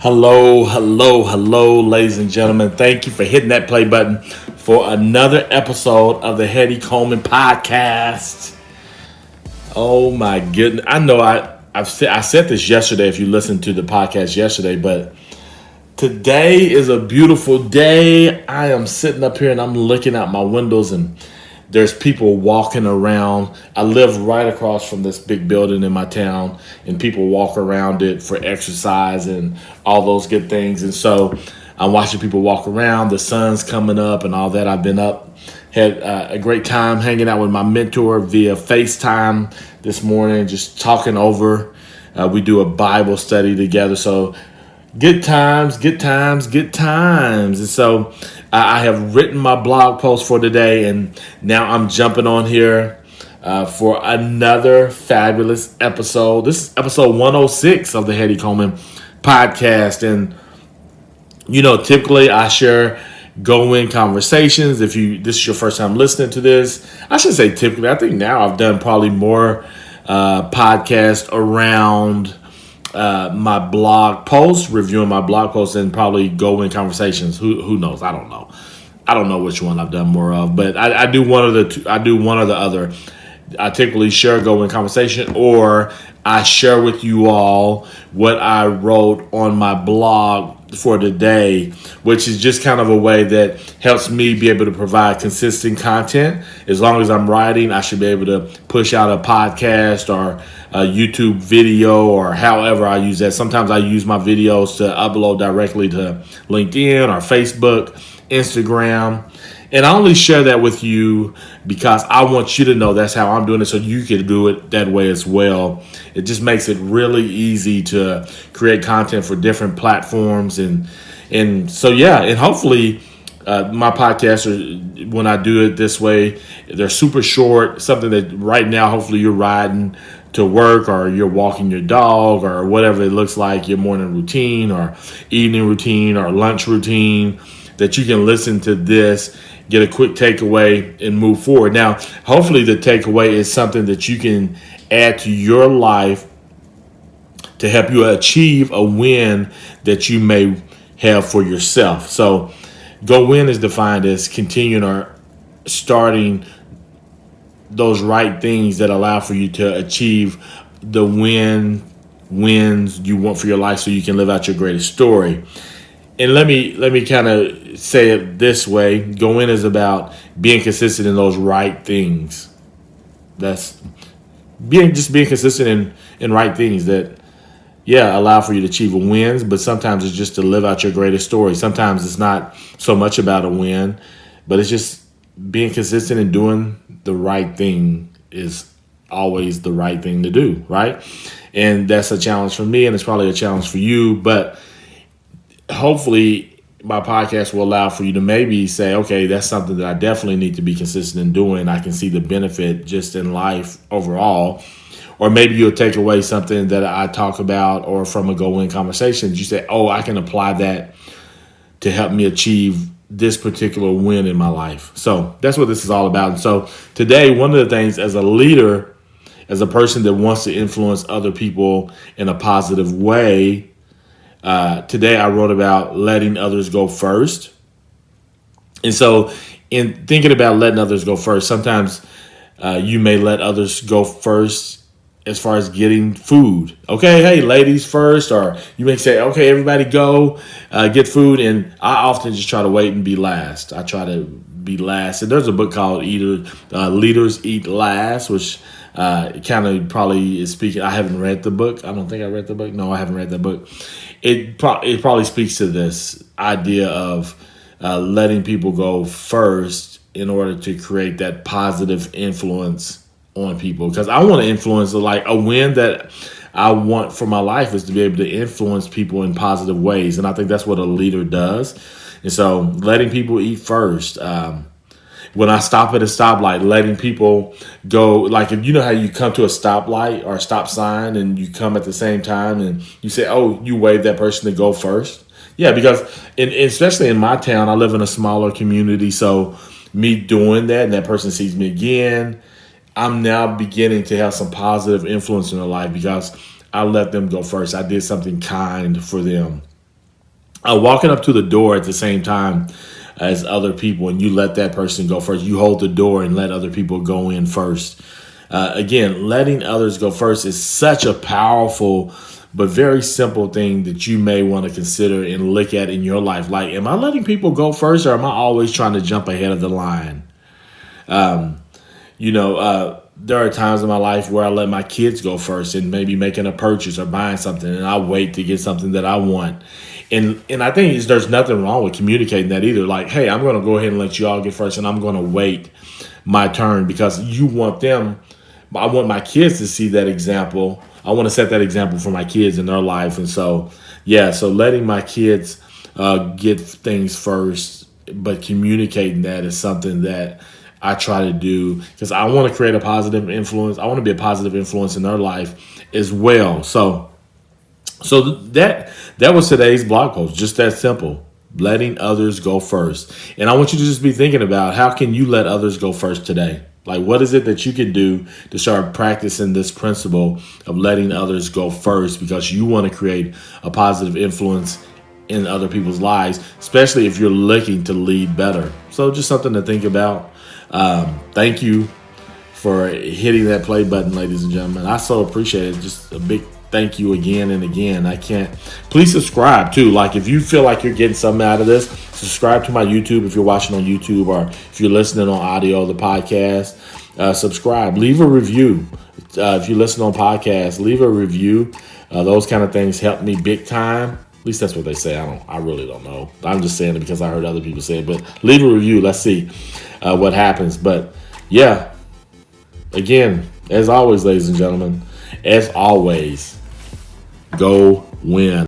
Hello, ladies and gentlemen. Thank you for hitting that play button for another episode of the Heady Coleman podcast. Oh my goodness! I know I said this yesterday. If you listened to the podcast yesterday, but today is a beautiful day. I am sitting up here and I'm looking out my windows and there's people walking around. I live right across from this big building in my town, and people walk around it for exercise and all those good things. And so I'm watching people walk around. The sun's coming up and all that. I've been up, had a great time hanging out with my mentor via FaceTime this morning, just talking over. We do a Bible study together. So good times. And so I have written my blog post for today, and now I'm jumping on here for another fabulous episode. This is episode 106 of the Heady Coleman podcast. And, typically I share go-in conversations. If this is your first time listening to this, I should say typically. I think now I've done probably more podcasts around my blog posts, reviewing my blog posts, and probably go in conversations. Who knows? I don't know. I don't know which one I've done more of, but I do one of the two. I do one or the other. I typically share go in conversation, or I share with you all what I wrote on my blog for today, which is just kind of a way that helps me be able to provide consistent content. As long as I'm writing, I should be able to push out a podcast or a YouTube video, or however I use that. Sometimes I use my videos to upload directly to LinkedIn or Facebook, Instagram. And I only share that with you because I want you to know that's how I'm doing it, so you can do it that way as well. It just makes it really easy to create content for different platforms. And so, yeah, and hopefully my podcasts are, when I do it this way, they're super short, something that right now, hopefully you're riding to work, or you're walking your dog, or whatever it looks like, your morning routine or evening routine or lunch routine, that you can listen to this, get a quick takeaway, and move forward. Now, hopefully the takeaway is something that you can add to your life to help you achieve a win that you may have for yourself. So go win is defined as continuing or starting those right things that allow for you to achieve the wins you want for your life, so you can live out your greatest story. And let me kind of say it this way. Go in is about being consistent in those right things. That's being consistent in right things that, allow for you to achieve wins. But sometimes it's just to live out your greatest story. Sometimes it's not so much about a win, but it's just being consistent in doing the right thing is always the right thing to do, right? And that's a challenge for me, and it's probably a challenge for you. But hopefully my podcast will allow for you to maybe say, okay, that's something that I definitely need to be consistent in doing. I can see the benefit just in life overall. Or maybe you'll take away something that I talk about, or from a go-in conversation, you say, oh, I can apply that to help me achieve this particular win in my life. So that's what this is all about. And so today, one of the things, as a leader, as a person that wants to influence other people in a positive way, today I wrote about letting others go first. And so in thinking about letting others go first, sometimes you may let others go first as far as getting food. Okay, hey, ladies first. Or you may say, okay, everybody go get food. And I often just try to wait and be last. I try to be last. And there's a book called Leaders Eat Last, which kind of probably is speaking. I haven't read the book. I don't think I read the book. No, I haven't read the book. It probably speaks to this idea of letting people go first in order to create that positive influence on people. Because I want to influence, like, a win that I want for my life is to be able to influence people in positive ways. And I think that's what a leader does. And so letting people eat first. When I stop at a stoplight, letting people go, like, if you know how you come to a stoplight or a stop sign and you come at the same time and you say, oh, you wave that person to go first. Yeah, because especially in my town, I live in a smaller community. So me doing that and that person sees me again, I'm now beginning to have some positive influence in their life because I let them go first. I did something kind for them. walking up to the door at the same time as other people, and you let that person go first. You hold the door and let other people go in first. Again, letting others go first is such a powerful but very simple thing that you may want to consider and look at in your life. Like, am I letting people go first, or am I always trying to jump ahead of the line? There are times in my life where I let my kids go first and maybe making a purchase or buying something, and I wait to get something that I want. And I think there's nothing wrong with communicating that either. Like, hey, I'm going to go ahead and let you all get first, and I'm going to wait my turn, because you want them. I want my kids to see that example. I want to set that example for my kids in their life. And so, so letting my kids get things first, but communicating that is something that I try to do, because I want to create a positive influence. I want to be a positive influence in their life as well. So that was today's blog post. Just that simple. Letting others go first. And I want you to just be thinking about, how can you let others go first today? Like, what is it that you can do to start practicing this principle of letting others go first, because you want to create a positive influence in other people's lives, especially if you're looking to lead better. So just something to think about. Thank you for hitting that play button, ladies and gentlemen. I so appreciate it. Just a big thank you again and again. Please subscribe too. Like, if you feel like you're getting something out of this, subscribe to my YouTube if you're watching on YouTube, or if you're listening on audio, the podcast. Subscribe, leave a review. If you listen on podcasts, leave a review. Those kind of things help me big time. At least that's what they say. I really don't know. I'm just saying it because I heard other people say it. But leave a review. Let's see what happens. But yeah, again, as always, ladies and gentlemen, as always, go win.